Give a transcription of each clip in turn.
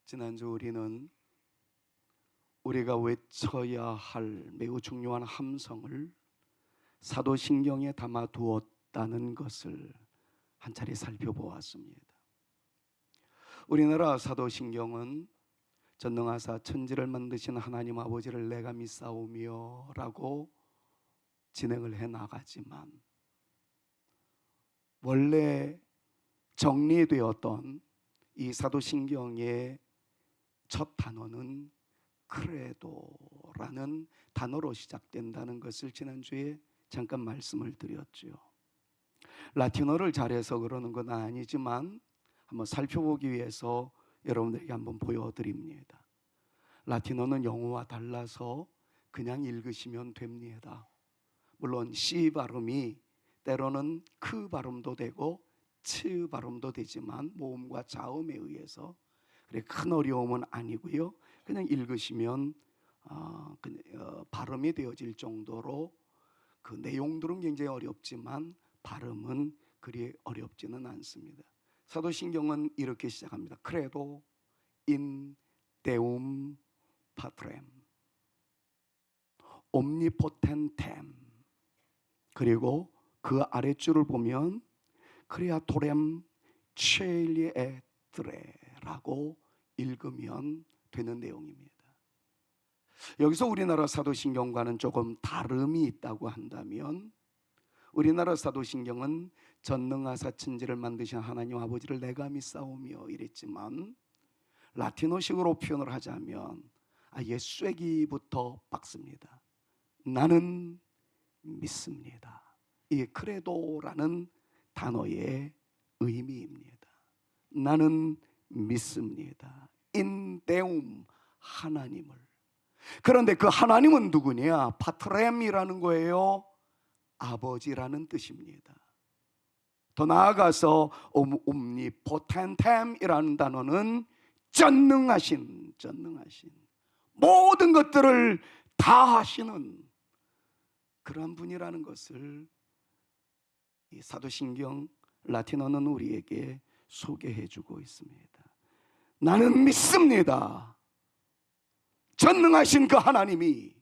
지난주 우리는 우리가 외쳐야 할 매우 중요한 함성을 사도신경에 담아 두었다는 것을 한 차례 살펴보았습니다. 우리나라 사도신경은 전능하사 천지를 만드신 하나님 아버지를 내가 믿사오며 라고 진행을 해 나가지만, 원래 정리되었던 이 사도신경의 첫 단어는 크레도라는 단어로 시작된다는 것을 지난주에 잠깐 말씀을 드렸죠. 라틴어를 잘해서 그러는 건 아니지만 한번 살펴보기 위해서 여러분들에게 한번 보여드립니다. 라틴어는 영어와 달라서 그냥 읽으시면 됩니다. 물론 C 발음이 때로는 크 발음도 되고 츠 발음도 되지만 모음과 자음에 의해서 큰 어려움은 아니고요. 그냥 읽으시면 발음이 되어질 정도로 그 내용들은 굉장히 어렵지만 발음은 그리 어렵지는 않습니다. 사도신경은 이렇게 시작합니다. 크레도 인 데움 파트렘 옴니포텐템, 그리고 그 아랫줄을 보면 크리아토렘 첼리에트레라고 읽으면 되는 내용입니다. 여기서 우리나라 사도신경과는 조금 다름이 있다고 한다면, 우리나라 사도신경은 전능하사 천지를 만드신 하나님 아버지를 내가 믿사오며 이랬지만, 라틴어식으로 표현을 하자면 쐐기부터 박습니다. 나는 믿습니다. 이게 크레도라는 단어의 의미입니다. 나는 믿습니다. 인데움, 하나님을. 그런데 그 하나님은 누구냐? 파트렘이라는 거예요. 아버지라는 뜻입니다. 더 나아가서 옴니포텐템이라는 단어는 전능하신 모든 것들을 다 하시는 그런 분이라는 것을 이 사도신경 라틴어는 우리에게 소개해주고 있습니다. 나는 믿습니다. 전능하신 그 하나님이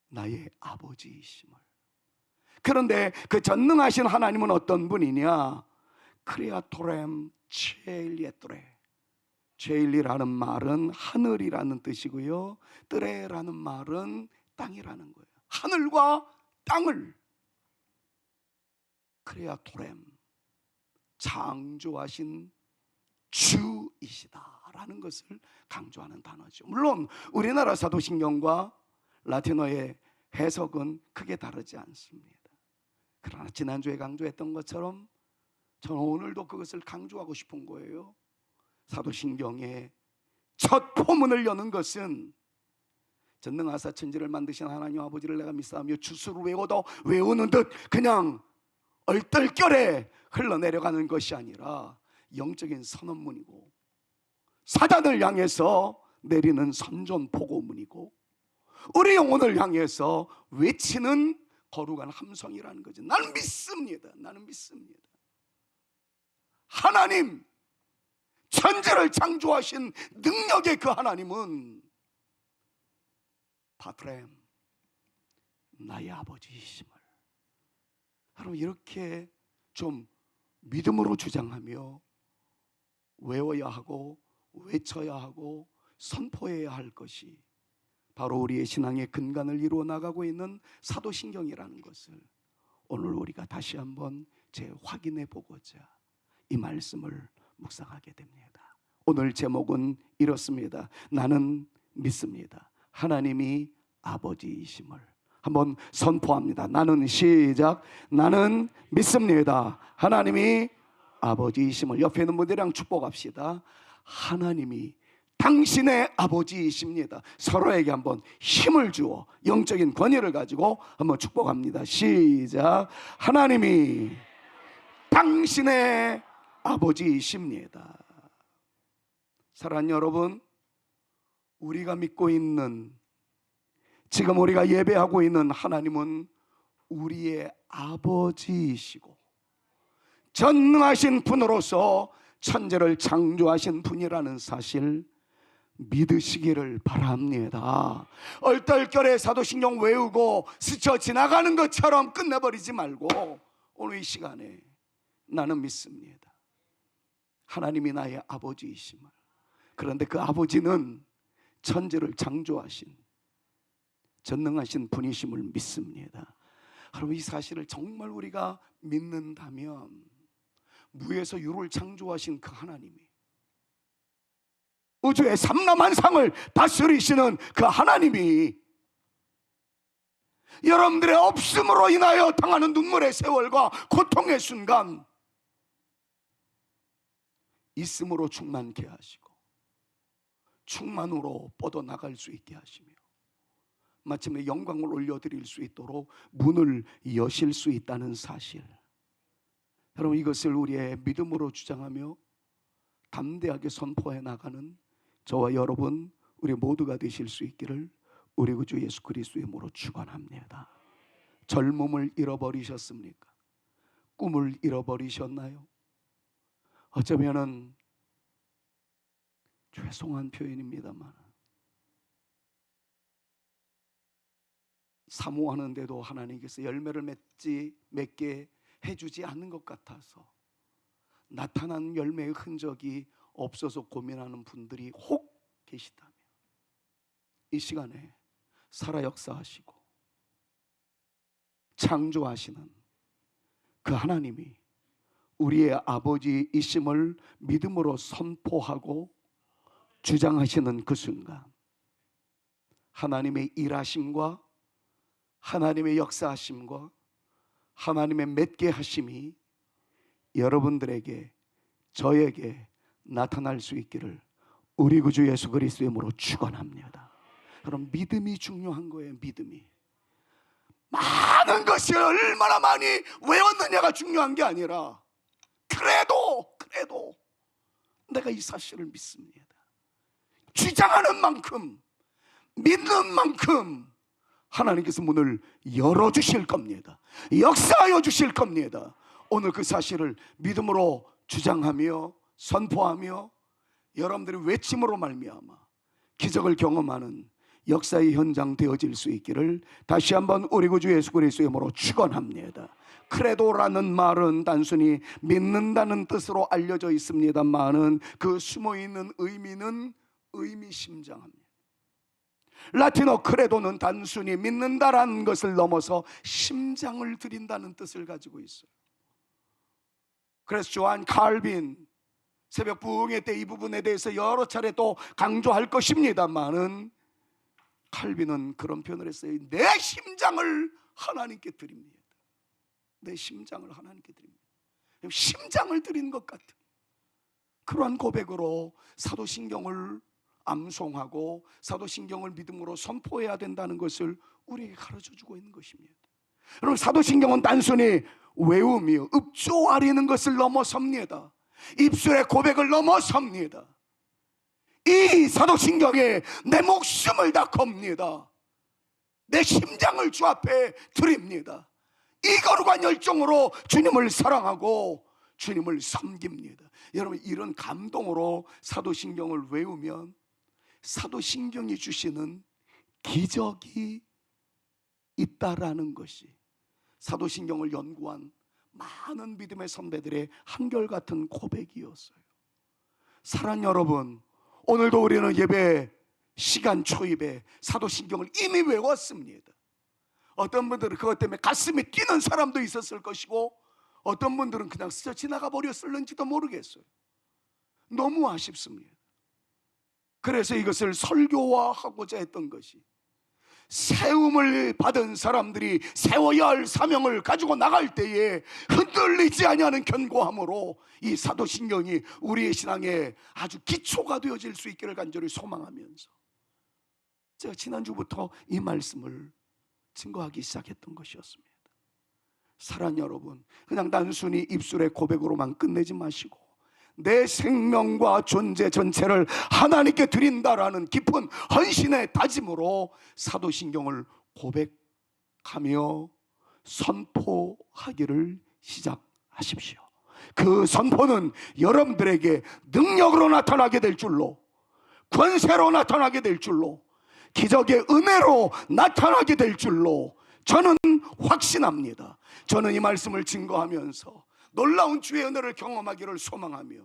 나의 아버지이심을. 그런데 그 전능하신 하나님은 어떤 분이냐? 크리아토렘 첼리에토레. 첼리라는 말은 하늘이라는 뜻이고요, 뜨레라는 말은 땅이라는 거예요. 하늘과 땅을 크리아토렘, 창조하신 주이시다라는 것을 강조하는 단어죠. 물론 우리나라 사도신경과 라틴어의 해석은 크게 다르지 않습니다. 그러나 지난주에 강조했던 것처럼 저는 오늘도 그것을 강조하고 싶은 거예요. 사도신경의 첫 포문을 여는 것은 전능하사 천지를 만드신 하나님 아버지를 내가 믿사오며 주수를 외워도 외우는 듯 그냥 얼떨결에 흘러내려가는 것이 아니라 영적인 선언문이고, 사단을 향해서 내리는 선전포고문이고, 우리 영혼을 향해서 외치는 거룩한 함성이라는 거죠. 나는 믿습니다. 나는 믿습니다. 하나님, 천지를 창조하신 능력의 그 하나님은 파트렘, 나의 아버지이심을. 여러분, 이렇게 좀 믿음으로 주장하며 외워야 하고 외쳐야 하고 선포해야 할 것이 바로 우리의 신앙의 근간을 이루어 나가고 있는 사도신경이라는 것을 오늘 우리가 다시 한번 재확인해 보고자 이 말씀을 묵상하게 됩니다. 오늘 제목은 이렇습니다. 나는 믿습니다. 하나님이 아버지이심을. 한번 선포합니다. 나는, 시작. 나는 믿습니다. 하나님이 아버지이심을. 옆에 있는 분들이랑 축복합시다. 하나님이 당신의 아버지이십니다. 서로에게 한번 힘을 주어 영적인 권위를 가지고 한번 축복합니다. 시작. 하나님이 당신의 아버지이십니다. 사랑하는 여러분, 우리가 믿고 있는, 지금 우리가 예배하고 있는 하나님은 우리의 아버지이시고 전능하신 분으로서 천지를 창조하신 분이라는 사실 믿으시기를 바랍니다. 얼떨결에 사도신경 외우고 스쳐 지나가는 것처럼 끝내버리지 말고 오늘 이 시간에 나는 믿습니다. 하나님이 나의 아버지이심을. 그런데 그 아버지는 천지를 창조하신 전능하신 분이심을 믿습니다. 여러분, 이 사실을 정말 우리가 믿는다면 무에서 유를 창조하신 그 하나님이, 우주의 삼라만상을 다스리시는 그 하나님이 여러분들의 없음으로 인하여 당하는 눈물의 세월과 고통의 순간 있음으로 충만케 하시고 충만으로 뻗어나갈 수 있게 하시며 마침내 영광을 올려드릴 수 있도록 문을 여실 수 있다는 사실, 여러분, 이것을 우리의 믿음으로 주장하며 담대하게 선포해 나가는 저와 여러분, 우리 모두가 되실 수 있기를 우리 구주 예수 그리스도의 이름으로 축원합니다. 젊음을 잃어버리셨습니까? 꿈을 잃어버리셨나요? 어쩌면은 죄송한 표현입니다만 사모하는데도 하나님께서 열매를 맺게 해주지 않는 것 같아서 나타난 열매의 흔적이 없어서 고민하는 분들이 혹 계시다면 이 시간에 살아 역사하시고 창조하시는 그 하나님이 우리의 아버지이심을 믿음으로 선포하고 주장하시는 그 순간 하나님의 일하심과 하나님의 역사하심과 하나님의 맺게 하심이 여러분들에게, 저에게 나타날 수 있기를 우리 구주 예수 그리스도의 이름으로 축원합니다. 그럼 믿음이 중요한 거예요. 믿음이 많은 것을 얼마나 많이 외웠느냐가 중요한 게 아니라 그래도 내가 이 사실을 믿습니다. 주장하는 만큼, 믿는 만큼 하나님께서 문을 열어주실 겁니다. 역사하여 주실 겁니다. 오늘 그 사실을 믿음으로 주장하며 선포하며 여러분들이 외침으로 말미암아 기적을 경험하는 역사의 현장 되어질 수 있기를 다시 한번 우리 구주 예수 그리스도의 이름으로 축원합니다. 크레도라는 말은 단순히 믿는다는 뜻으로 알려져 있습니다만은 그 숨어있는 의미는 의미심장합니다. 라틴어 크레도는 단순히 믿는다라는 것을 넘어서 심장을 드린다는 뜻을 가지고 있어요. 그래서 조한 칼빈 새벽 부흥회 때 이 부분에 대해서 여러 차례 또 강조할 것입니다만은 칼빈은 그런 표현을 했어요. 내 심장을 하나님께 드립니다. 내 심장을 하나님께 드립니다. 심장을 드린 것 같은 그러한 고백으로 사도신경을 암송하고 사도신경을 믿음으로 선포해야 된다는 것을 우리에게 가르쳐주고 있는 것입니다. 여러분, 사도신경은 단순히 외우며 읍조아리는 것을 넘어섭니다. 입술의 고백을 넘어섭니다. 이 사도신경에 내 목숨을 다 겁니다. 내 심장을 주 앞에 드립니다. 이 거룩한 열정으로 주님을 사랑하고 주님을 섬깁니다. 여러분, 이런 감동으로 사도신경을 외우면 사도신경이 주시는 기적이 있다라는 것이 사도신경을 연구한 많은 믿음의 선배들의 한결같은 고백이었어요. 사랑하는 여러분, 오늘도 우리는 예배 시간 초입에 사도신경을 이미 외웠습니다. 어떤 분들은 그것 때문에 가슴이 뛰는 사람도 있었을 것이고 어떤 분들은 그냥 스쳐 지나가 버렸을는지도 모르겠어요. 너무 아쉽습니다. 그래서 이것을 설교화하고자 했던 것이 세움을 받은 사람들이 세워야 할 사명을 가지고 나갈 때에 흔들리지 아니하는 견고함으로 이 사도신경이 우리의 신앙에 아주 기초가 되어질 수 있기를 간절히 소망하면서 제가 지난주부터 이 말씀을 증거하기 시작했던 것이었습니다. 사랑하는 여러분, 그냥 단순히 입술의 고백으로만 끝내지 마시고 내 생명과 존재 전체를 하나님께 드린다라는 깊은 헌신의 다짐으로 사도신경을 고백하며 선포하기를 시작하십시오. 그 선포는 여러분들에게 능력으로 나타나게 될 줄로, 권세로 나타나게 될 줄로, 기적의 은혜로 나타나게 될 줄로 저는 확신합니다. 저는 이 말씀을 증거하면서 놀라운 주의 은혜를 경험하기를 소망하며,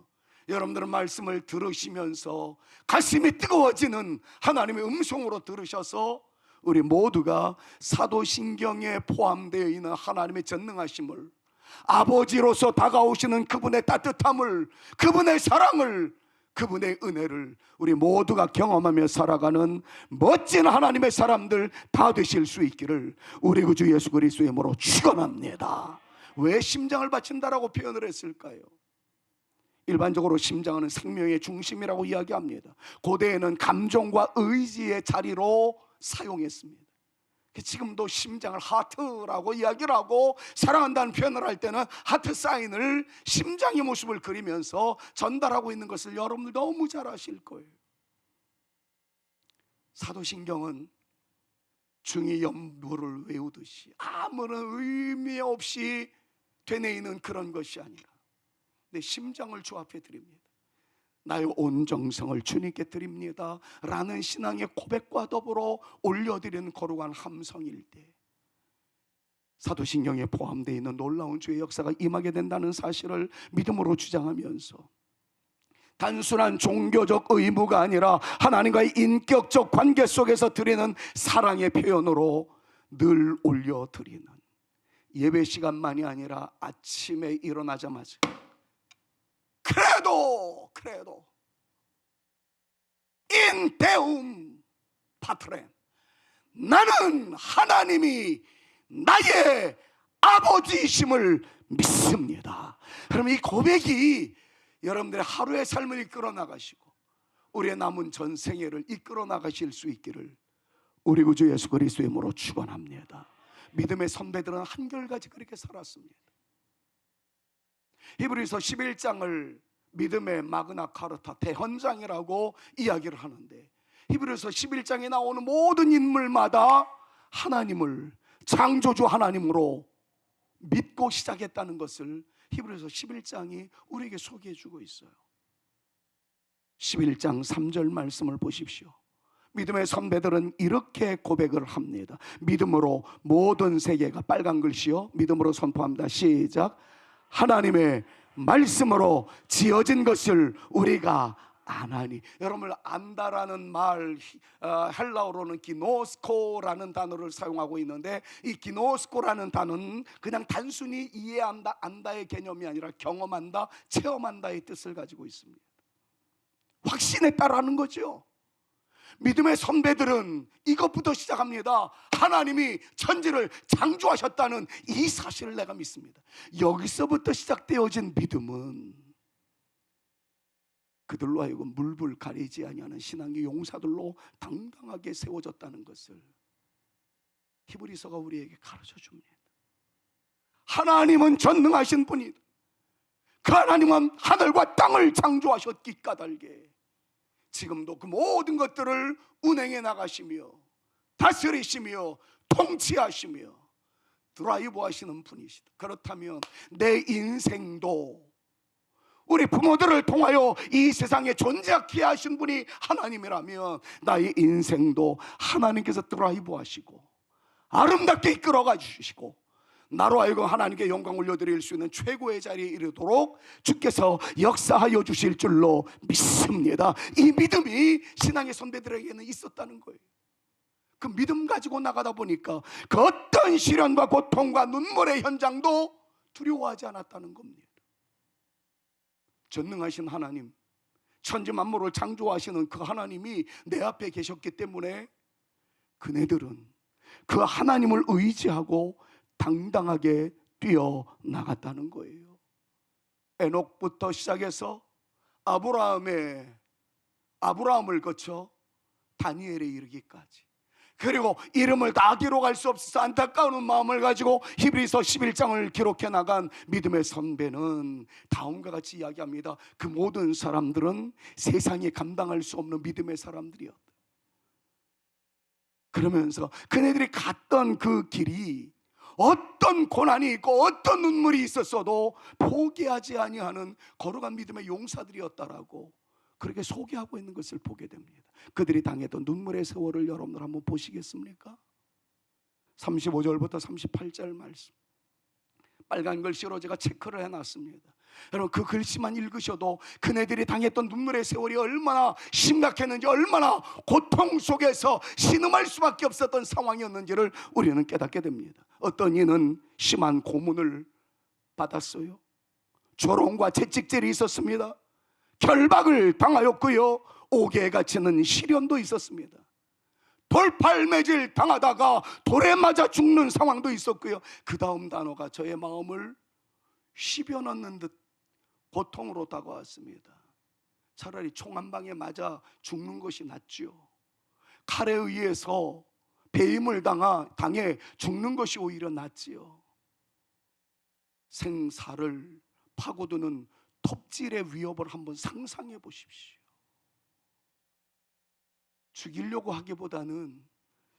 여러분들은 말씀을 들으시면서 가슴이 뜨거워지는 하나님의 음성으로 들으셔서 우리 모두가 사도신경에 포함되어 있는 하나님의 전능하심을, 아버지로서 다가오시는 그분의 따뜻함을, 그분의 사랑을, 그분의 은혜를 우리 모두가 경험하며 살아가는 멋진 하나님의 사람들 다 되실 수 있기를 우리 구주 예수 그리스도의 이름으로 축원합니다. 왜 심장을 바친다라고 표현을 했을까요? 일반적으로 심장은 생명의 중심이라고 이야기합니다. 고대에는 감정과 의지의 자리로 사용했습니다. 지금도 심장을 하트라고 이야기를 하고, 사랑한다는 표현을 할 때는 하트 사인을 심장의 모습을 그리면서 전달하고 있는 것을 여러분들 너무 잘 아실 거예요. 사도신경은 중의연부를 외우듯이 아무런 의미 없이 되뇌이는 그런 것이 아니라 내 심장을 주 앞에 드립니다. 나의 온 정성을 주님께 드립니다 라는 신앙의 고백과 더불어 올려드리는 거룩한 함성일 때 사도신경에 포함되어 있는 놀라운 주의 역사가 임하게 된다는 사실을 믿음으로 주장하면서, 단순한 종교적 의무가 아니라 하나님과의 인격적 관계 속에서 드리는 사랑의 표현으로 늘 올려드리는 예배 시간만이 아니라 아침에 일어나자마자 크레도 인 데움 파트렘, 나는 하나님이 나의 아버지이심을 믿습니다. 그러면 이 고백이 여러분들의 하루의 삶을 이끌어 나가시고 우리의 남은 전생애를 이끌어 나가실 수 있기를 우리 구주 예수 그리스도의 이름으로 축원합니다. 믿음의 선배들은 한결같이 그렇게 살았습니다. 히브리서 11장을 믿음의 마그나 카르타, 대헌장이라고 이야기를 하는데, 히브리서 11장에 나오는 모든 인물마다 하나님을 창조주 하나님으로 믿고 시작했다는 것을 히브리서 11장이 우리에게 소개해 주고 있어요. 11장 3절 말씀을 보십시오. 믿음의 선배들은 이렇게 고백을 합니다. 믿음으로 모든 세계가, 빨간 글씨요, 믿음으로 선포합니다. 시작. 하나님의 말씀으로 지어진 것을 우리가 아나니. 여러분, 안다라는 말, 헬라어로는 기노스코라는 단어를 사용하고 있는데, 이 기노스코라는 단어는 그냥 단순히 이해한다, 안다의 개념이 아니라 경험한다, 체험한다의 뜻을 가지고 있습니다. 확신했다라는 거죠. 믿음의 선배들은 이것부터 시작합니다. 하나님이 천지를 창조하셨다는 이 사실을 내가 믿습니다. 여기서부터 시작되어진 믿음은 그들로 하여금 물불 가리지 아니하는 신앙의 용사들로 당당하게 세워졌다는 것을 히브리서가 우리에게 가르쳐 줍니다. 하나님은 전능하신 분이다. 그 하나님은 하늘과 땅을 창조하셨기 까닭에 지금도 그 모든 것들을 운행해 나가시며 다스리시며 통치하시며 드라이브 하시는 분이시다. 그렇다면 내 인생도 우리 부모들을 통하여 이 세상에 존재하게 하신 분이 하나님이라면 나의 인생도 하나님께서 드라이브 하시고 아름답게 이끌어가 주시고 나로 하여금 하나님께 영광 올려드릴 수 있는 최고의 자리에 이르도록 주께서 역사하여 주실 줄로 믿습니다. 이 믿음이 신앙의 선배들에게는 있었다는 거예요. 그 믿음 가지고 나가다 보니까 그 어떤 시련과 고통과 눈물의 현장도 두려워하지 않았다는 겁니다. 전능하신 하나님, 천지 만물을 창조하시는 그 하나님이 내 앞에 계셨기 때문에 그네들은 그 하나님을 의지하고 당당하게 뛰어나갔다는 거예요. 에녹부터 시작해서 아브라함을 거쳐 다니엘에 이르기까지, 그리고 이름을 다 기록할 수 없어서 안타까운 마음을 가지고 히브리서 11장을 기록해 나간 믿음의 선배는 다음과 같이 이야기합니다. 그 모든 사람들은 세상에 감당할 수 없는 믿음의 사람들이었다. 그러면서 그네들이 갔던 그 길이 어떤 고난이 있고 어떤 눈물이 있었어도 포기하지 아니하는 거룩한 믿음의 용사들이었다라고 그렇게 소개하고 있는 것을 보게 됩니다. 그들이 당했던 눈물의 세월을 여러분들 한번 보시겠습니까? 35절부터 38절 말씀, 빨간 글씨로 제가 체크를 해놨습니다. 여러분, 그 글씨만 읽으셔도 그네들이 당했던 눈물의 세월이 얼마나 심각했는지, 얼마나 고통 속에서 신음할 수밖에 없었던 상황이었는지를 우리는 깨닫게 됩니다. 어떤 이는 심한 고문을 받았어요. 조롱과 채찍질이 있었습니다. 결박을 당하였고요, 옥에 갇히는 시련도 있었습니다. 돌팔매질 당하다가 돌에 맞아 죽는 상황도 있었고요, 그 다음 단어가 저의 마음을 씹어 넣는 듯 고통으로 다가왔습니다. 차라리 총 한 방에 맞아 죽는 것이 낫지요. 칼에 의해서 배임을 당해 죽는 것이 오히려 낫지요. 생사를 파고드는 톱질의 위협을 한번 상상해 보십시오. 죽이려고 하기보다는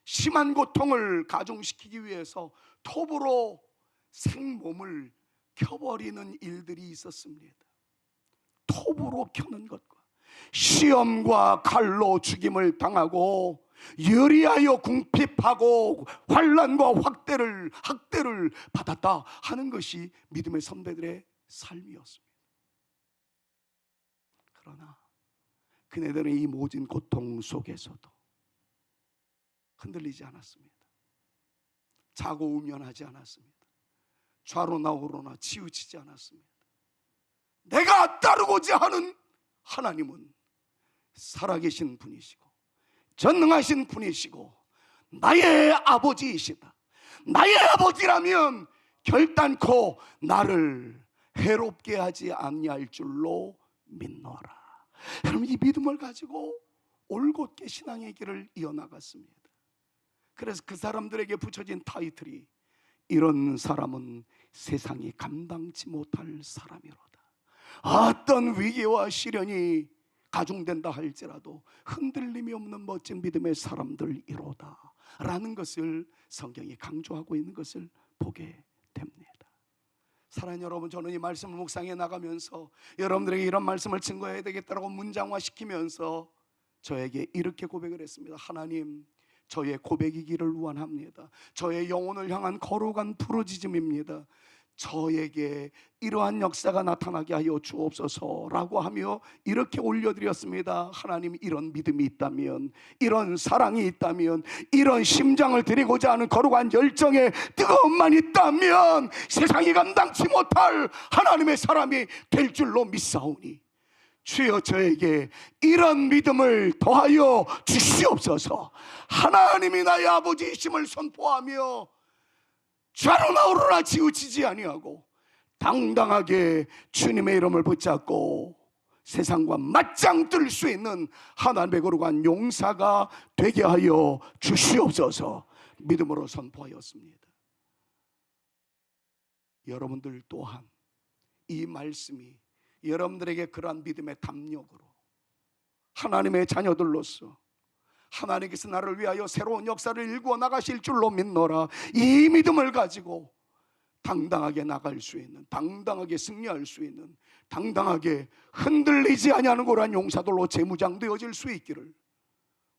심한 고통을 가중시키기 위해서 톱으로 생몸을 켜버리는 일들이 있었습니다. 톱으로 켜는 것과 시험과 칼로 죽임을 당하고 예리하여 궁핍하고 환난과 학대를 받았다 하는 것이 믿음의 선배들의 삶이었습니다. 그러나 그네들은 이 모진 고통 속에서도 흔들리지 않았습니다. 자고 우면하지 않았습니다. 좌로나 우로나 치우치지 않았습니다. 내가 따르고자 하는 하나님은 살아계신 분이시고 전능하신 분이시고 나의 아버지이시다. 나의 아버지라면 결단코 나를 해롭게 하지 아니할 줄로 믿노라. 여러분, 이 믿음을 가지고 올곧게 신앙의 길을 이어나갔습니다. 그래서 그 사람들에게 붙여진 타이틀이 이런 사람은 세상이 감당치 못할 사람이로다. 어떤 위기와 시련이 가중된다 할지라도 흔들림이 없는 멋진 믿음의 사람들이로다 라는 것을 성경이 강조하고 있는 것을 보게 됩니다. 사랑하는 여러분, 저는 이 말씀을 묵상해 나가면서 여러분들에게 이런 말씀을 증거해야 되겠다고 문장화시키면서 저에게 이렇게 고백을 했습니다. 하나님, 저의 고백이기를 원합니다. 저의 영혼을 향한 거룩한 부르짖음입니다. 저에게 이러한 역사가 나타나게 하여 주옵소서라고 하며 이렇게 올려드렸습니다. 하나님, 이런 믿음이 있다면, 이런 사랑이 있다면, 이런 심장을 드리고자 하는 거룩한 열정의 뜨거움만 있다면 세상이 감당치 못할 하나님의 사람이 될 줄로 믿사오니 주여, 저에게 이런 믿음을 더하여 주시옵소서. 하나님이 나의 아버지이심을 선포하며 좌로나 우로나 치우치지 아니하고 당당하게 주님의 이름을 붙잡고 세상과 맞짱 뜰 수 있는 하나님의 거룩한 용사가 되게 하여 주시옵소서 믿음으로 선포하였습니다. 여러분들 또한 이 말씀이 여러분들에게 그러한 믿음의 담력으로 하나님의 자녀들로서 하나님께서 나를 위하여 새로운 역사를 일구어 나가실 줄로 믿노라. 이 믿음을 가지고 당당하게 나갈 수 있는, 당당하게 승리할 수 있는, 당당하게 흔들리지 아니하는 고란 용사들로 재무장되어질 수 있기를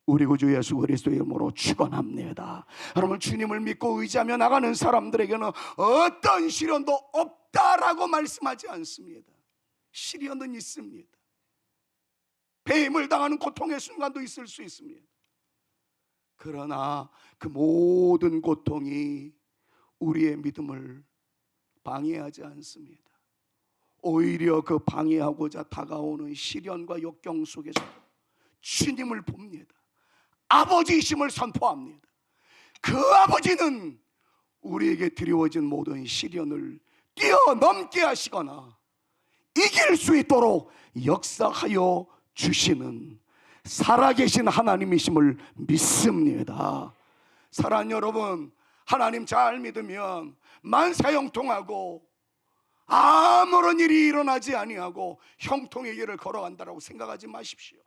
우리 구주 예수 그리스도의 이름으로 축원합니다. 여러분, 주님을 믿고 의지하며 나가는 사람들에게는 어떤 시련도 없다라고 말씀하지 않습니다. 시련은 있습니다. 배임을 당하는 고통의 순간도 있을 수 있습니다. 그러나 그 모든 고통이 우리의 믿음을 방해하지 않습니다. 오히려 그 방해하고자 다가오는 시련과 역경 속에서 주님을 봅니다. 아버지이심을 선포합니다. 그 아버지는 우리에게 드리워진 모든 시련을 뛰어넘게 하시거나 이길 수 있도록 역사하여 주시는 살아계신 하나님이심을 믿습니다. 사랑하는 여러분, 하나님 잘 믿으면 만사형통하고 아무런 일이 일어나지 아니하고 형통의 길을 걸어간다고 생각하지 마십시오.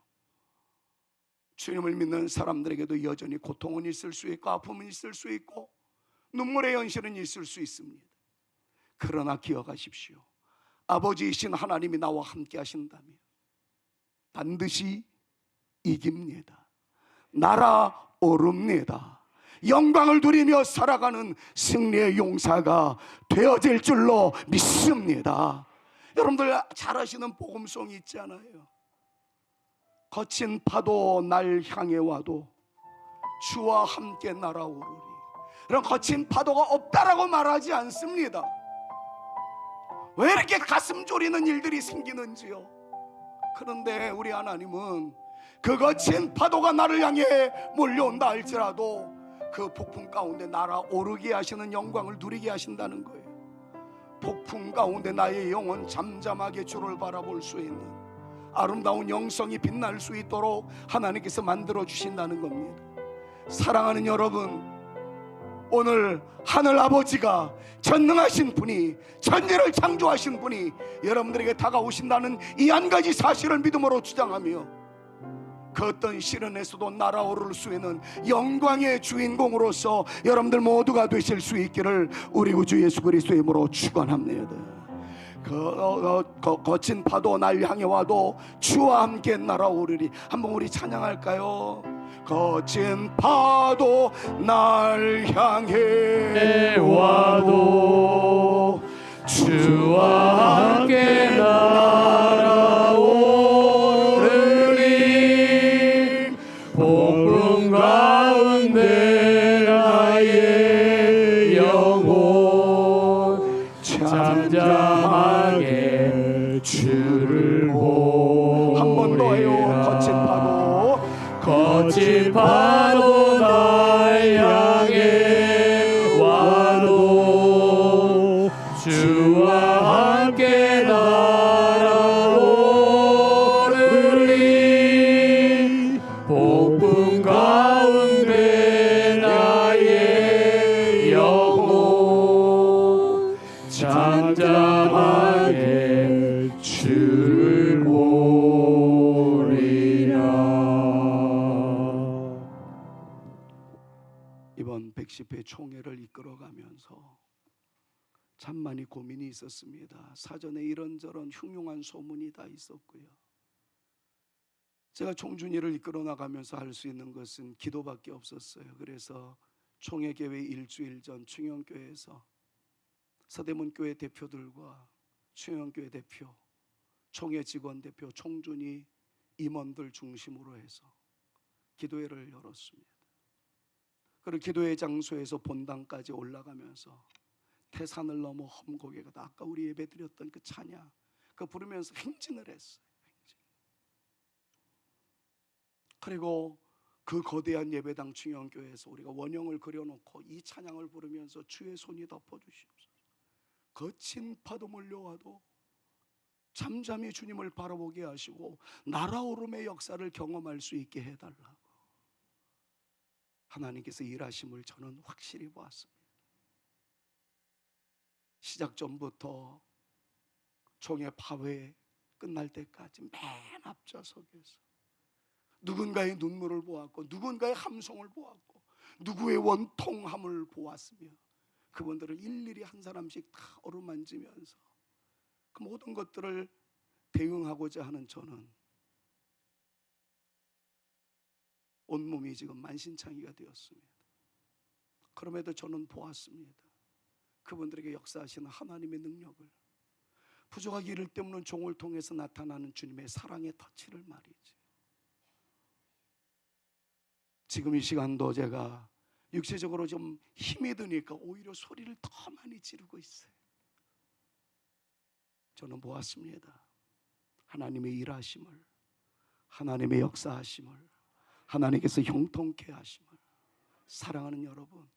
주님을 믿는 사람들에게도 여전히 고통은 있을 수 있고 아픔은 있을 수 있고 눈물의 현실은 있을 수 있습니다. 그러나 기억하십시오. 아버지이신 하나님이 나와 함께 하신다면 반드시 이깁니다. 날아오릅니다. 영광을 누리며 살아가는 승리의 용사가 되어질 줄로 믿습니다. 여러분들 잘 아시는 복음송이 있잖아요. 거친 파도 날 향해 와도 주와 함께 날아오르리. 이런 거친 파도가 없다라고 말하지 않습니다. 왜 이렇게 가슴 졸이는 일들이 생기는지요? 그런데 우리 하나님은 그 거친 파도가 나를 향해 몰려온다 할지라도 그 폭풍 가운데 날아오르게 하시는 영광을 누리게 하신다는 거예요. 폭풍 가운데 나의 영혼 잠잠하게 주를 바라볼 수 있는 아름다운 영성이 빛날 수 있도록 하나님께서 만들어 주신다는 겁니다. 사랑하는 여러분, 오늘 하늘 아버지가 전능하신 분이, 천지를 창조하신 분이 여러분들에게 다가오신다는 이 한 가지 사실을 믿음으로 주장하며 그 어떤 시련에서도 날아오를 수 있는 영광의 주인공으로서 여러분들 모두가 되실 수 있기를 우리 구주 예수 그리스도의 이름으로 축원합니다. 거친 파도 날 향해 와도 주와 함께 날아오르리. 한번 우리 찬양할까요? 거친 파도 날 향해 와도 주와 함께 날아오르리. 폭풍 가운데 나의 영혼 잠잠하게 주를 보리라. 한 번 더 해요. 거친 파도 날 향해 와도 주와 함께 날아오르리. 폭풍 가운데 나의 영혼 잠잠하게 주를 보리라. 이번 110회 총회를 이끌어가면서 참 많이 고민이 있었습니다. 사전에 이런저런 흉흉한 소문이 다 있었고요. 제가 총준이를 이끌어 나가면서 할 수 있는 것은 기도밖에 없었어요. 그래서 총회 개회 일주일 전 충영교회에서 서대문교회 대표들과 충영교회 대표, 총회 직원 대표, 총준이 임원들 중심으로 해서 기도회를 열었습니다. 그리고 기도회 장소에서 본당까지 올라가면서 태산을 넘어 험곡에 가다 아까 우리 예배드렸던 그 찬양 그거 부르면서 행진을 했어요. 행진. 그리고 그 거대한 예배당 충영교회에서 우리가 원형을 그려놓고 이 찬양을 부르면서 주의 손이 덮어주시옵소서. 거친 파도 몰려와도 잠잠히 주님을 바라보게 하시고 날아오름의 역사를 경험할 수 있게 해달라고 하나님께서 일하심을 저는 확실히 보았습니다. 시작 전부터 총회 파회 끝날 때까지 맨 앞좌석에서 누군가의 눈물을 보았고 누군가의 함성을 보았고 누구의 원통함을 보았으며 그분들을 일일이 한 사람씩 다 어루만지면서 그 모든 것들을 대응하고자 하는 저는 온몸이 지금 만신창이가 되었습니다. 그럼에도 저는 보았습니다. 그분들에게 역사하시는 하나님의 능력을, 부족하기 이를 데 없는 종을 통해서 나타나는 주님의 사랑의 터치를 말이지. 지금 이 시간도 제가 육체적으로 좀 힘이 드니까 오히려 소리를 더 많이 지르고 있어요. 저는 보았습니다. 하나님의 일하심을, 하나님의 역사하심을, 하나님께서 형통케 하심을. 사랑하는 여러분,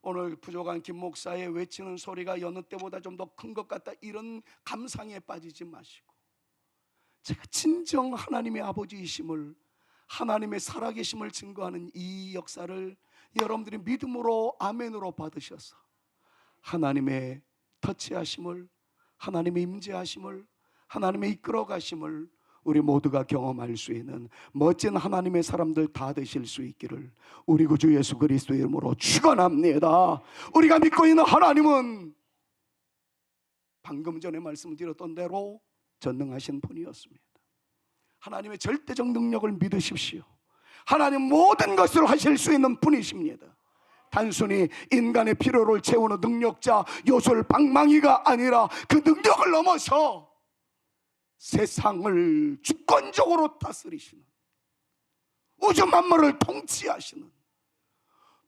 오늘 부족한 김 목사의 외치는 소리가 여느 때보다 좀 더 큰 것 같다, 이런 감상에 빠지지 마시고 제가 진정 하나님의 아버지이심을, 하나님의 살아계심을 증거하는 이 역사를 여러분들이 믿음으로 아멘으로 받으셔서 하나님의 터치하심을, 하나님의 임재하심을, 하나님의 이끌어가심을 우리 모두가 경험할 수 있는 멋진 하나님의 사람들 다 되실 수 있기를 우리 구주 예수 그리스도의 이름으로 축원합니다. 우리가 믿고 있는 하나님은 방금 전에 말씀드렸던 대로 전능하신 분이었습니다. 하나님의 절대적 능력을 믿으십시오. 하나님 모든 것을 하실 수 있는 분이십니다. 단순히 인간의 필요를 채우는 능력자 요술 방망이가 아니라 그 능력을 넘어서 세상을 주권적으로 다스리시는, 우주 만물을 통치하시는,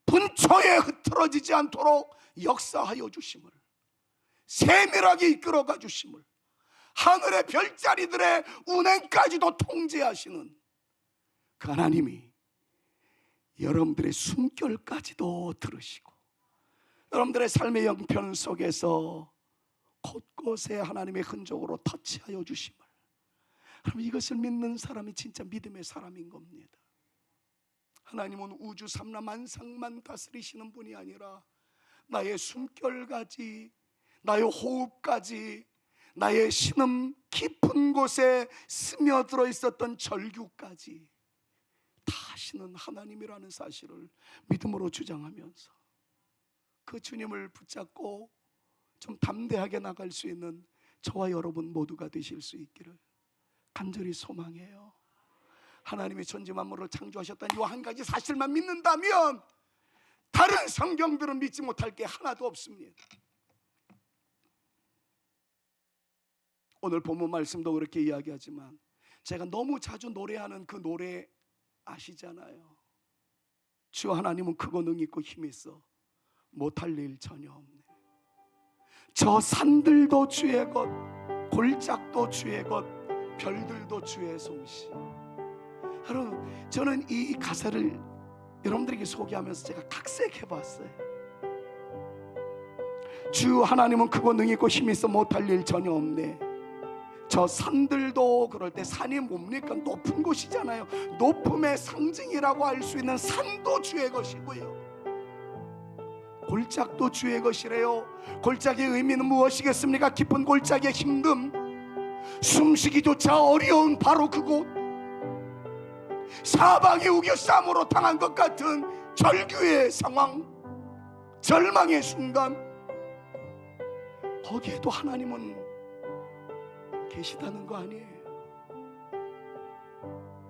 분초에 흐트러지지 않도록 역사하여 주심을, 세밀하게 이끌어가 주심을, 하늘의 별자리들의 운행까지도 통제하시는 그 하나님이 여러분들의 숨결까지도 들으시고 여러분들의 삶의 형편 속에서 곳곳에 하나님의 흔적으로 터치하여 주심을, 그럼 이것을 믿는 사람이 진짜 믿음의 사람인 겁니다. 하나님은 우주 삼라만상만 다스리시는 분이 아니라 나의 숨결까지, 나의 호흡까지, 나의 신음 깊은 곳에 스며들어 있었던 절규까지 다 하시는 하나님이라는 사실을 믿음으로 주장하면서 그 주님을 붙잡고 좀 담대하게 나갈 수 있는 저와 여러분 모두가 되실 수 있기를 간절히 소망해요. 하나님이 천지 만물을 창조하셨다는 이 한 가지 사실만 믿는다면 다른 성경들은 믿지 못할 게 하나도 없습니다. 오늘 본문 말씀도 그렇게 이야기하지만 제가 너무 자주 노래하는 그 노래 아시잖아요. 주 하나님은 크고 능히 있고 힘이 있어 못할 일 전혀 없네. 저 산들도 주의 것, 골짜기도 주의 것, 별들도 주의 솜씨. 여러분, 저는 이 가사를 여러분들에게 소개하면서 제가 각색해봤어요. 주 하나님은 크고 능히 있고 힘이 있어 못할 일 전혀 없네. 저 산들도 그럴 때 산이 뭡니까? 높은 곳이잖아요. 높음의 상징이라고 할 수 있는 산도 주의 것이고요, 골짜기도 주의 것이래요. 골짜기의 의미는 무엇이겠습니까? 깊은 골짜기의 힘듦, 숨쉬기조차 어려운 바로 그곳, 사방이 우겨쌈으로 당한 것 같은 절규의 상황, 절망의 순간, 거기에도 하나님은 계시다는 거 아니에요.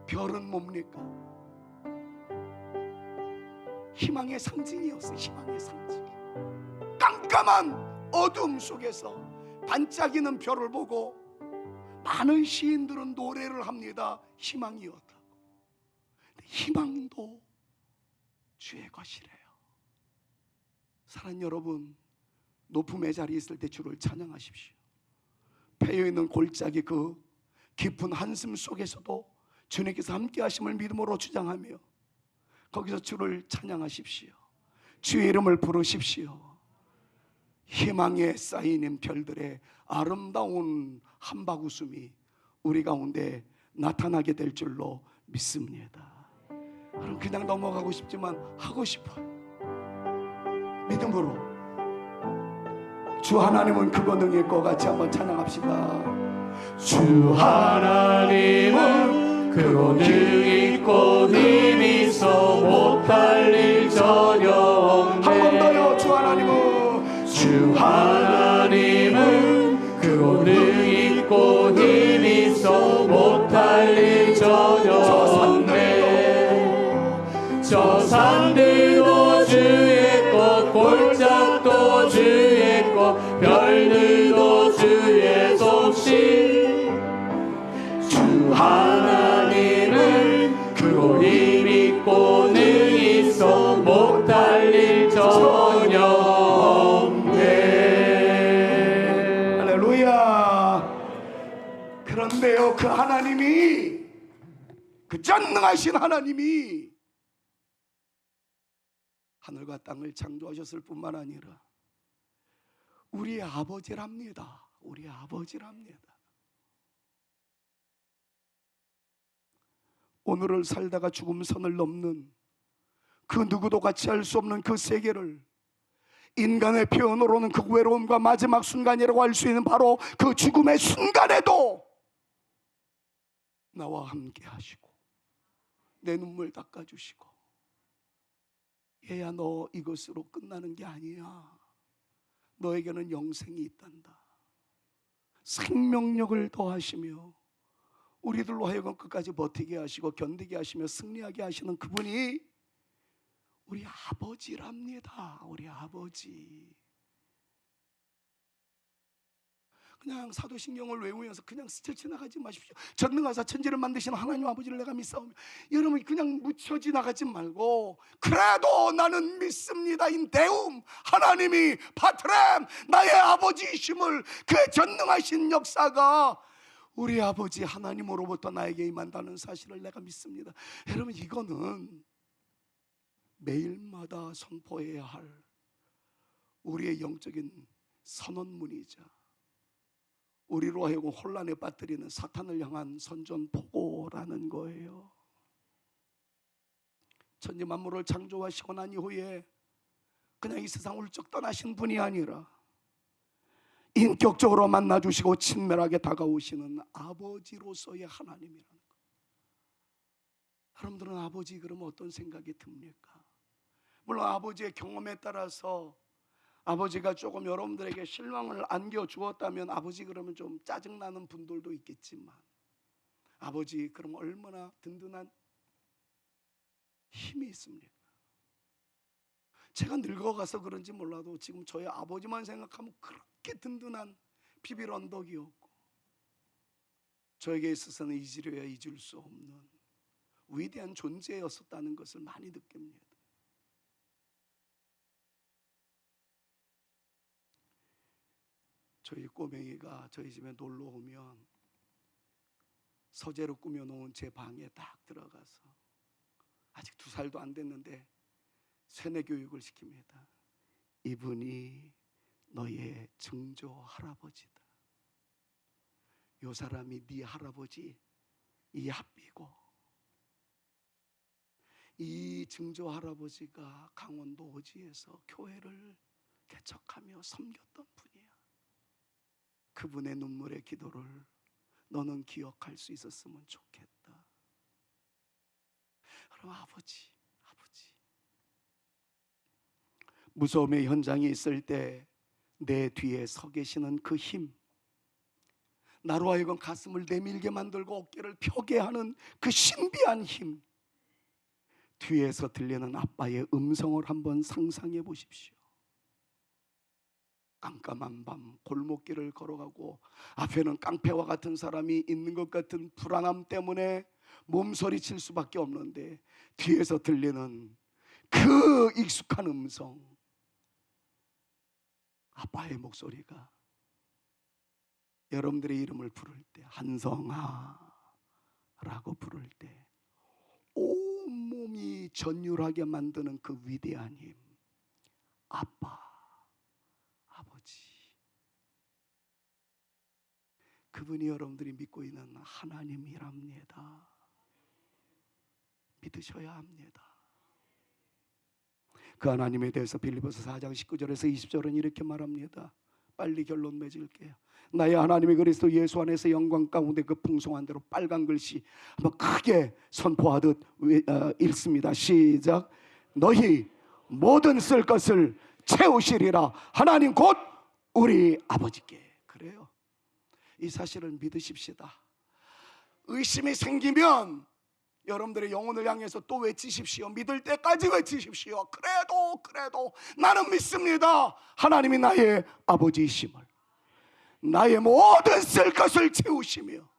별은 뭡니까? 희망의 상징이었어요. 희망의 상징. 깜깜한 어둠 속에서 반짝이는 별을 보고 많은 시인들은 노래를 합니다. 희망이었다고. 희망도 주의 것이래요. 사랑하는 여러분, 높음의 자리에 있을 때 주를 찬양하십시오. 패여있는 골짜기 그 깊은 한숨 속에서도 주님께서 함께 하심을 믿음으로 주장하며 거기서 주를 찬양하십시오. 주의 이름을 부르십시오. 희망에 쌓이는 별들의 아름다운 한바구음이 우리 가운데 나타나게 될 줄로 믿습니다. 그럼 그냥 넘어가고 싶지만 하고 싶어요. 믿음으로 주 하나님은 크고 능히 있고 같이 한번 찬양합시다. 주 하나님은 크고 능히 있고 힘이 있어 못할 일 전혀 없네. 한 번 더요. 주 하나님은, 주 하나님은 크고 능히 있고 힘이 있어 못할 일 전혀 없네. 저 산들도 주의 것, 골짜기도 주의 것, 별들도 주의 솜씨. 주 하나님은 크고 힘이 있고 능히 있어 못할 일 전혀 없네. 할렐루야. 그런데요, 그 하나님이, 그 전능하신 하나님이 하늘과 땅을 창조하셨을 뿐만 아니라 우리의 아버지랍니다. 우리의 아버지랍니다. 오늘을 살다가 죽음선을 넘는 그 누구도 같이 할 수 없는 그 세계를 인간의 표현으로는 그 외로움과 마지막 순간이라고 할 수 있는 바로 그 죽음의 순간에도 나와 함께 하시고 내 눈물 닦아주시고, 얘야 너 이것으로 끝나는 게 아니야. 너에게는 영생이 있단다. 생명력을 더하시며 우리들로 하여금 끝까지 버티게 하시고 견디게 하시며 승리하게 하시는 그분이 우리 아버지랍니다. 우리 아버지. 그냥 사도신경을 외우면서 그냥 스쳐 지나가지 마십시오. 전능하사 천지를 만드시는 하나님 아버지를 내가 믿사오며, 여러분 그냥 묻혀 지나가지 말고 그래도 나는 믿습니다 인 데움, 하나님이 파트렘 나의 아버지이심을, 그 전능하신 역사가 우리 아버지 하나님으로부터 나에게 임한다는 사실을 내가 믿습니다. 여러분 이거는 매일마다 선포해야 할 우리의 영적인 선언문이자 우리로 하여금 혼란에 빠뜨리는 사탄을 향한 선전포고라는 거예요. 천지 만물을 창조하시고 난 이후에 그냥 이 세상 훌쩍 떠나신 분이 아니라 인격적으로 만나주시고 친밀하게 다가오시는 아버지로서의 하나님이라는 것. 여러분들은 아버지 그러면 어떤 생각이 듭니까? 물론 아버지의 경험에 따라서 아버지가 조금 여러분들에게 실망을 안겨주었다면 아버지 그러면 좀 짜증나는 분들도 있겠지만, 아버지 그러면 얼마나 든든한 힘이 있습니까? 제가 늙어가서 그런지 몰라도 지금 저희 아버지만 생각하면 그렇게 든든한 비빌 언덕이었고, 저에게 있어서는 잊으려야 잊을 수 없는 위대한 존재였었다는 것을 많이 느낍니다. 저희 꼬맹이가 저희 집에 놀러 오면 서재로 꾸며놓은 제 방에 딱 들어가서, 아직 2살도 안 됐는데 세뇌 교육을 시킵니다. 이분이 너의 증조 할아버지다. 요 사람이 네 할아버지 이 합비고, 이 증조 할아버지가 강원도 오지에서 교회를 개척하며 섬겼던 분이야. 그분의 눈물의 기도를 너는 기억할 수 있었으면 좋겠다. 그럼 아버지 무서움의 현장에 있을 때 내 뒤에 서 계시는 그 힘, 나로 하여금 가슴을 내밀게 만들고 어깨를 펴게 하는 그 신비한 힘, 뒤에서 들리는 아빠의 음성을 한번 상상해 보십시오. 깜깜한 밤 골목길을 걸어가고 앞에는 깡패와 같은 사람이 있는 것 같은 불안함 때문에 몸서리칠 수밖에 없는데, 뒤에서 들리는 그 익숙한 음성, 아빠의 목소리가 여러분들의 이름을 부를 때, 한성아 라고 부를 때 온몸이 전율하게 만드는 그 위대한 힘, 아빠, 아버지. 그분이 여러분들이 믿고 있는 하나님이랍니다. 믿으셔야 합니다. 그 하나님에 대해서 빌립보서 4장 19절에서 20절은 이렇게 말합니다. 빨리 결론 맺을게요. 나의 하나님이 그리스도 예수 안에서 영광 가운데 그 풍성한 대로 빨간 글씨 한번 크게 선포하듯 읽습니다. 시작. 너희 모든 쓸 것을 채우시리라. 하나님 곧 우리 아버지께. 그래요. 이 사실을 믿으십시다. 의심이 생기면 여러분들의 영혼을 향해서 또 외치십시오. 믿을 때까지 외치십시오. 그래도 나는 믿습니다. 하나님이 나의 아버지이심을, 나의 모든 쓸 것을 채우시며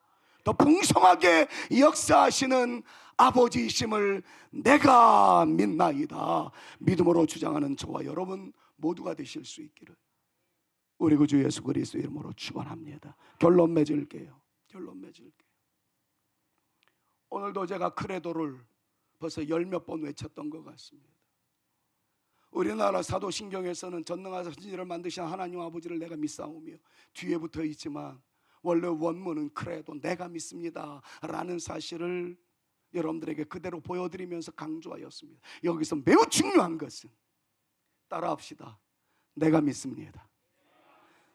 더 풍성하게 역사하시는 아버지이심을 내가 믿나이다. 믿음으로 주장하는 저와 여러분 모두가 되실 수 있기를 우리 구주 예수 그리스도의 이름으로 축원합니다. 결론 맺을게요. 오늘도 제가 크레도를 벌써 10몇 번 외쳤던 것 같습니다. 우리나라 사도신경에서는 전능하사 천지를 만드신 하나님 아버지를 내가 믿사오며 뒤에 붙어 있지만 원래 원문은 크레도, 내가 믿습니다 라는 사실을 여러분들에게 그대로 보여드리면서 강조하였습니다. 여기서 매우 중요한 것은 따라합시다. 내가 믿습니다.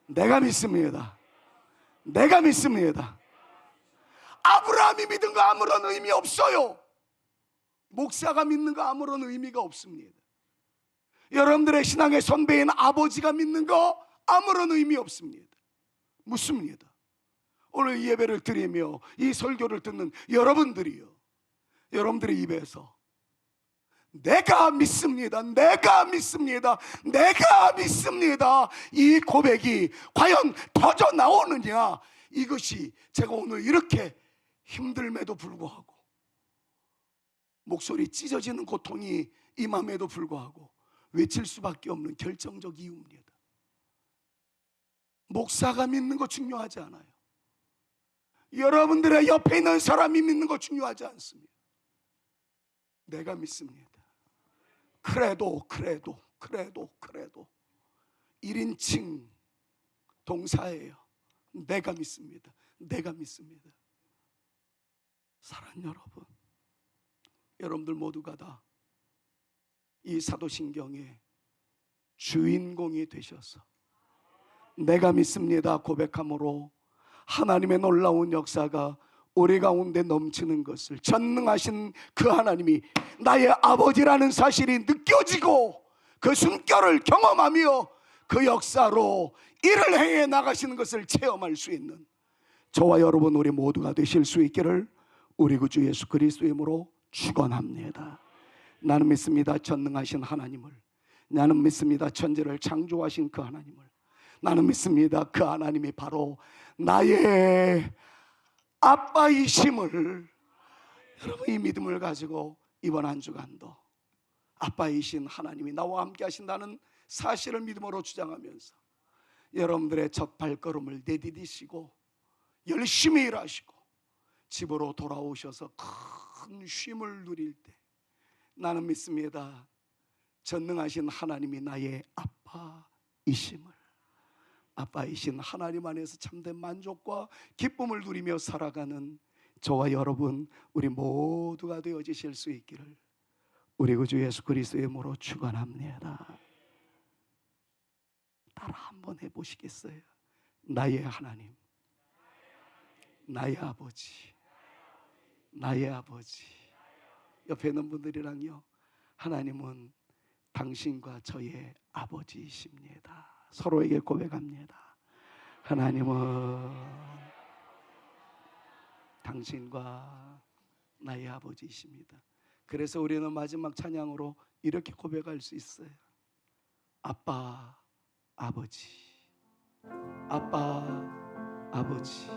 내가 믿습니다. 내가 믿습니다. 아브라함이 믿은 거 아무런 의미 없어요. 목사가 믿는 거 아무런 의미가 없습니다. 여러분들의 신앙의 선배인 아버지가 믿는 거 아무런 의미 없습니다. 묻습니다. 오늘 이 예배를 드리며 이 설교를 듣는 여러분들이요, 여러분들의 입에서 내가 믿습니다, 내가 믿습니다, 내가 믿습니다, 이 고백이 과연 터져 나오느냐, 이것이 제가 오늘 이렇게 힘듦에도 불구하고, 목소리 찢어지는 고통이 임함에도 불구하고 외칠 수밖에 없는 결정적 이유입니다. 목사가 믿는 거 중요하지 않아요. 여러분들의 옆에 있는 사람이 믿는 거 중요하지 않습니다. 내가 믿습니다. 그래도 1인칭 동사예요. 내가 믿습니다. 내가 믿습니다. 사랑하는 여러분, 여러분들 모두가 다 이 사도신경의 주인공이 되셔서 내가 믿습니다 고백함으로 하나님의 놀라운 역사가 우리 가운데 넘치는 것을, 전능하신 그 하나님이 나의 아버지라는 사실이 느껴지고 그 숨결을 경험하며 그 역사로 일을 행해 나가시는 것을 체험할 수 있는 저와 여러분 우리 모두가 되실 수 있기를 우리 구주 예수 그리스도의 이름으로 축원합니다. 나는 믿습니다 전능하신 하나님을. 나는 믿습니다 천지를 창조하신 그 하나님을. 나는 믿습니다 그 하나님이 바로 나의 아빠이심을. 여러분, 이 믿음을 가지고 이번 한 주간도 아빠이신 하나님이 나와 함께 하신다는 사실을 믿음으로 주장하면서 여러분들의 첫 발걸음을 내디디시고 열심히 일하시고 집으로 돌아오셔서 큰 쉼을 누릴 때 나는 믿습니다 전능하신 하나님이 나의 아빠이심을. 아빠이신 하나님 안에서 참된 만족과 기쁨을 누리며 살아가는 저와 여러분 우리 모두가 되어지실 수 있기를 우리 구주 예수 그리스도의 이름으로 축원합니다. 따라 한번 해보시겠어요? 나의 하나님, 나의 아버지, 나의 아버지. 옆에 있는 분들이랑요, 하나님은 당신과 저의 아버지이십니다. 서로에게 고백합니다. 하나님은 당신과 나의 아버지이십니다. 그래서 우리는 마지막 찬양으로 이렇게 고백할 수 있어요. 아빠, 아버지, 아빠, 아버지.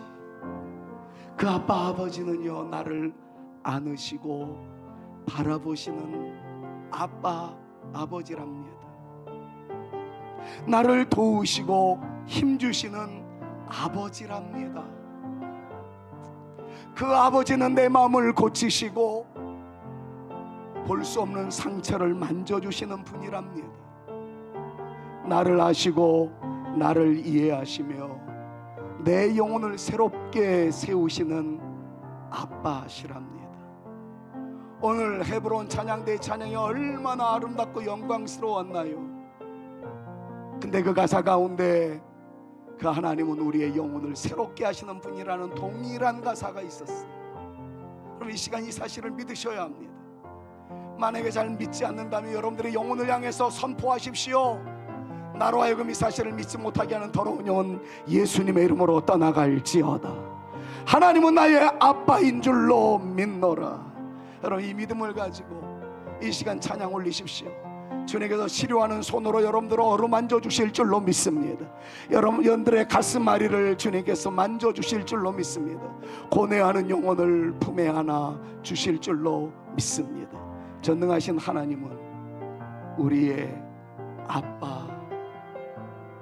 그 아빠 아버지는요, 나를 안으시고 바라보시는 아빠 아버지랍니다. 나를 도우시고 힘주시는 아버지랍니다. 그 아버지는 내 마음을 고치시고 볼 수 없는 상처를 만져주시는 분이랍니다. 나를 아시고 나를 이해하시며 내 영혼을 새롭게 세우시는 아빠시랍니다. 오늘 헤브론 찬양대 찬양이 얼마나 아름답고 영광스러웠나요? 근데 그 가사 가운데 그 하나님은 우리의 영혼을 새롭게 하시는 분이라는 동일한 가사가 있었어요. 그럼 이 시간 이 사실을 믿으셔야 합니다. 만약에 잘 믿지 않는다면 여러분들의 영혼을 향해서 선포하십시오. 나로 하여금 이 사실을 믿지 못하게 하는 더러운 영혼 예수님의 이름으로 떠나갈지어다. 하나님은 나의 아빠인 줄로 믿노라. 여러분, 이 믿음을 가지고 이 시간 찬양 올리십시오. 주님께서 치료하는 손으로 여러분들을 어루만져 주실 줄로 믿습니다. 여러분들의 가슴앓이를 주님께서 만져주실 줄로 믿습니다. 고뇌하는 영혼을 품에 안아 주실 줄로 믿습니다. 전능하신 하나님은 우리의 아빠,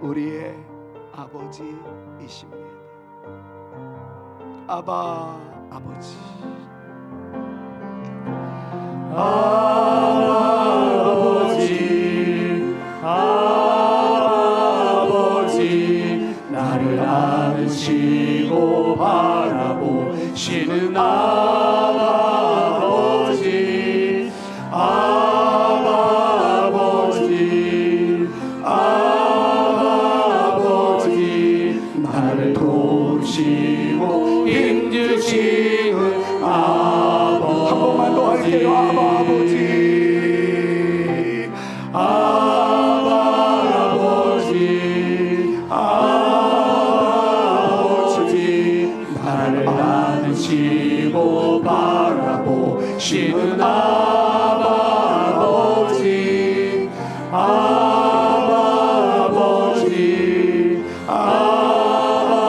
우리의 아버지이십니다. 아바, 아버지. 아버지, 나를 안으시고 바라보시는 아버지, 아버지, 아버지, 나를 도우시고 힘주시 나를 안으시고 바라보시는 아버지, 아버지, 아버지,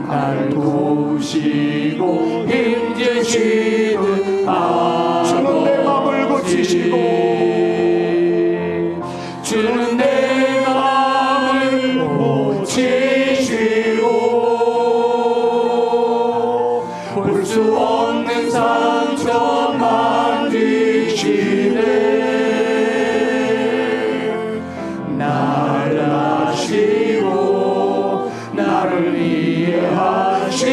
나를 도우시고 힘주시는 아버지, 주는 내 맘을 고치시고, 주는 내 마음을 고치시고, 볼 수 없는 상처 만드시네. 나를 아시고 나를 이해하시네.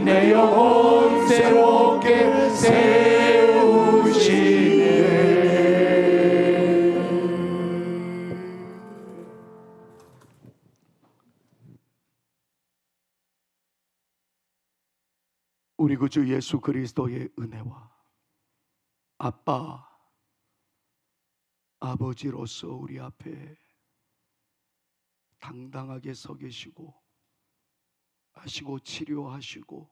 내 영혼 새롭게 세우시네. 우리 구주 예수 그리스도의 은혜와 아빠, 아버지로서 우리 앞에 당당하게 서 계시고 하시고 치료하시고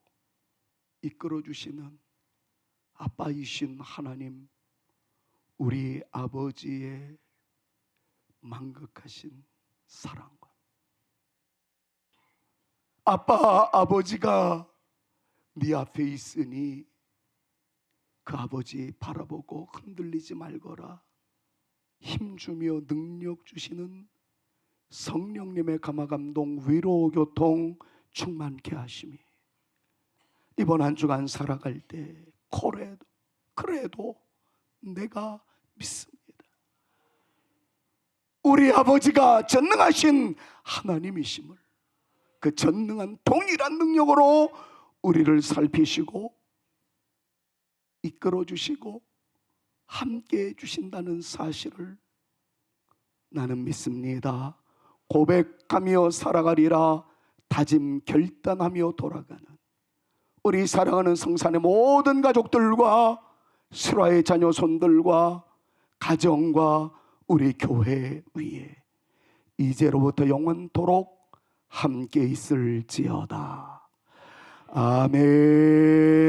이끌어 주시는 아빠이신 하나님, 우리 아버지의 만극하신 사랑과 아빠, 아버지가 네 앞에 있으니 그 아버지 바라보고 흔들리지 말거라. 힘주며 능력 주시는 성령님의 감화감동, 위로, 교통 충만케 하심이 이번 한 주간 살아갈 때 그래도 내가 믿습니다. 우리 아버지가 전능하신 하나님이심을, 그 전능한 동일한 능력으로 우리를 살피시고 이끌어 주시고 함께 해 주신다는 사실을 나는 믿습니다. 고백하며 살아가리라 다짐 결단하며 돌아가는 우리 사랑하는 성산의 모든 가족들과 슬화의 자녀손들과 가정과 우리 교회 위에 이제로부터 영원토록 함께 있을지어다. 아멘.